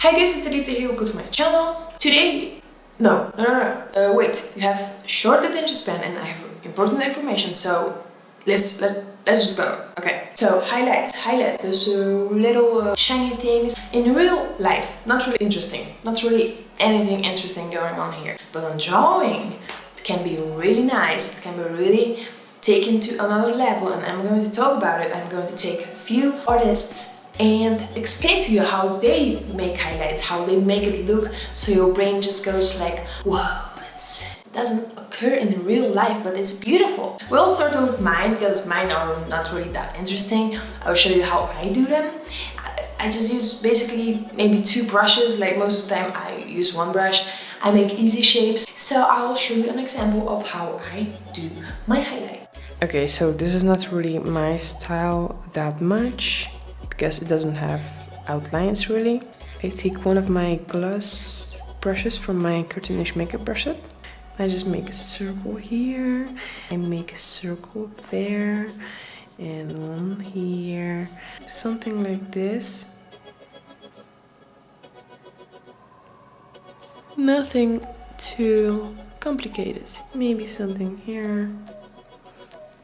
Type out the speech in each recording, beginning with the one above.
Hi guys, it's Aditya here, welcome to my channel. Today, wait, you have short attention span and I have important information, so let's just go. Okay, so highlights, those little shiny things in real life, not really interesting, not really anything interesting going on here. But on drawing, it can be really nice, it can be really taken to another level, and I'm going to talk about it. I'm going to take a few artists and explain to you how they make highlights, how they make it look, so your brain just goes like, whoa, it doesn't occur in real life, but it's beautiful. We'll start with mine, because mine are not really that interesting. I'll show you how I do them. I just use basically maybe two brushes, like most of the time I use one brush. I make easy shapes, so I'll show you an example of how I do my highlight. Okay, so this is not really my style that much, because it doesn't have outlines really. I take one of my gloss brushes from my cartoonish makeup brush set. I just make a circle here, I make a circle there, and one here, something like this. Nothing too complicated. Maybe something here.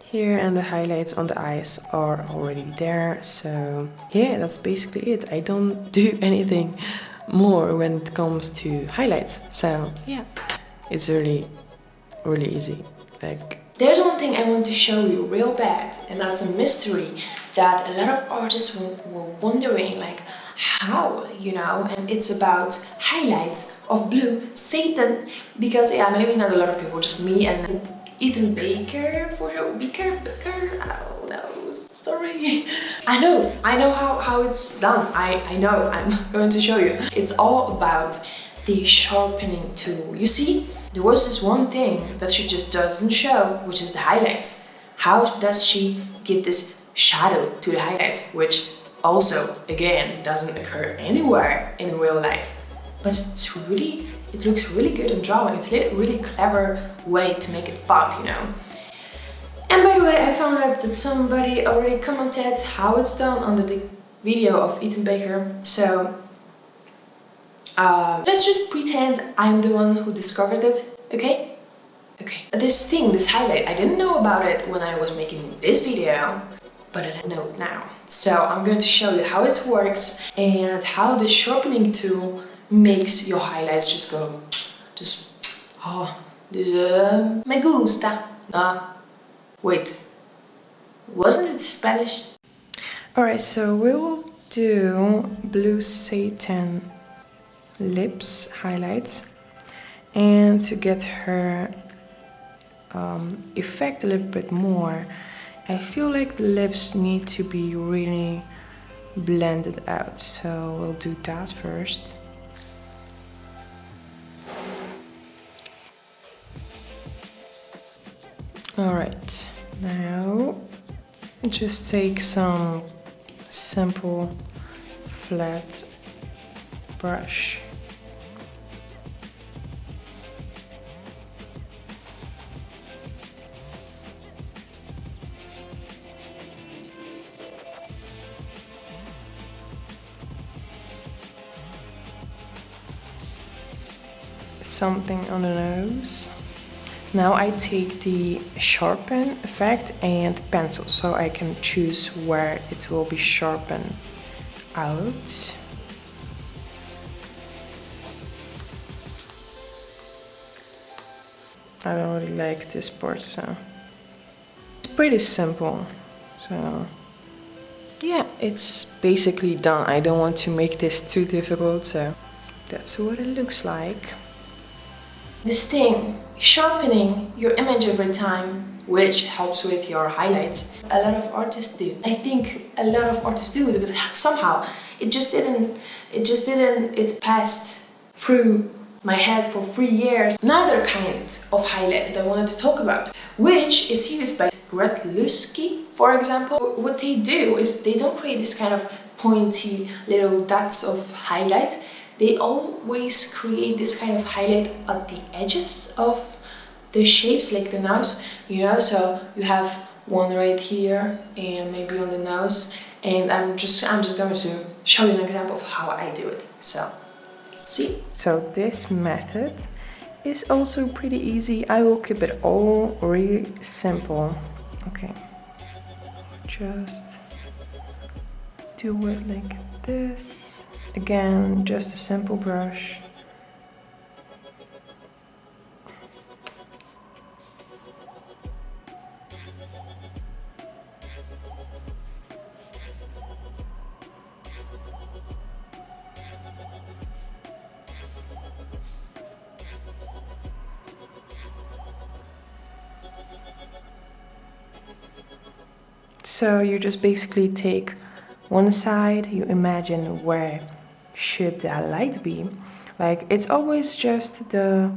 Here, and the highlights on the eyes are already there, so yeah, that's basically it. I don't do anything more when it comes to highlights, so yeah, it's really easy. Like, there's one thing I want to show you real bad, and that's a mystery that a lot of artists were wondering, like, how, you know, and it's about highlights of Blue Satan, because yeah, maybe not a lot of people, just me and Ethan Baker, for sure. Baker, I don't know, sorry. I know how it's done. I know, I'm going to show you. It's all about the sharpening tool. You see, there was this one thing that she just doesn't show, which is the highlights. How does she give this shadow to the highlights, which also, again, doesn't occur anywhere in real life. But it looks really good in drawing. It's a really clever way to make it pop, you know. And by the way, I found out that somebody already commented how it's done under the video of Ethan Baker. So let's just pretend I'm the one who discovered it, okay? Okay. This highlight, I didn't know about it when I was making this video, but I know it now. So I'm going to show you how it works and how the sharpening tool makes your highlights just go, me gusta. Wait, wasn't it Spanish? Alright, so we will do Blue Satan lips highlights, and to get her effect a little bit more, I feel like the lips need to be really blended out, so we'll do that first. Alright, now just take some simple flat brush. Something on the nose. Now I take the sharpen effect and pencil, so I can choose where it will be sharpened out. I don't really like this part, so it's pretty simple. So yeah, it's basically done. I don't want to make this too difficult, so that's what it looks like. This thing, sharpening your image every time, which helps with your highlights. A lot of artists do. I think a lot of artists do it, but somehow it passed through my head for 3 years. Another kind of highlight that I wanted to talk about, which is used by Gretlewski, for example. What they do is they don't create this kind of pointy little dots of highlight. They always create this kind of highlight at the edges of the shapes, like the nose, you know, so you have one right here and maybe on the nose, and I'm just going to show you an example of how I do it. So See? So this method is also pretty easy. I will keep it all really simple. Okay, just do it like this. Again, just a simple brush. So you just basically take one side, you imagine where should that light be. Like, it's always just the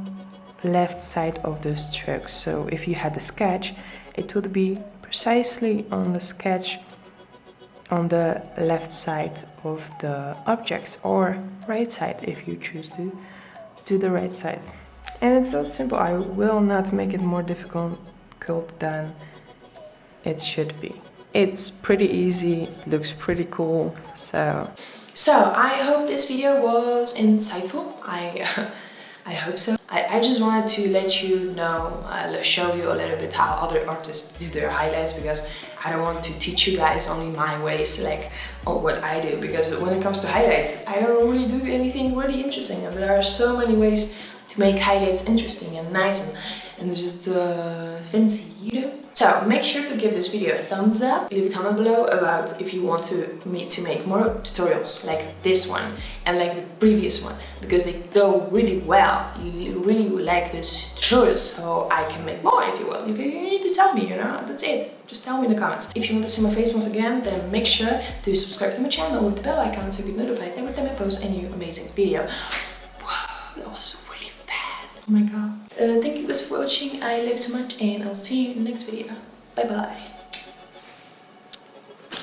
left side of the stroke. So if you had the sketch, it would be precisely on the sketch on the left side of the objects, or right side if you choose to do the right side. And it's so simple. I will not make it more difficult than it should be. It's pretty easy, looks pretty cool, so I hope this video was insightful. I hope so. I just wanted to let you know, show you a little bit how other artists do their highlights, because I don't want to teach you guys only my ways, like what I do, because when it comes to highlights, I don't really do anything really interesting, and there are so many ways to make highlights interesting and nice and just fancy, you know? So make sure to give this video a thumbs up, leave a comment below about if you want me to make more tutorials like this one and like the previous one, because they go really well. You really like this tutorial, so I can make more if you will. You need to tell me, you know, that's it. Just tell me in the comments. If you want to see my face once again, then make sure to subscribe to my channel with the bell icon so you get notified every time I post a new amazing video. Wow, that was really fast. Oh my god. Thank you guys for watching. I love you so much, and I'll see you in the next video. Bye bye.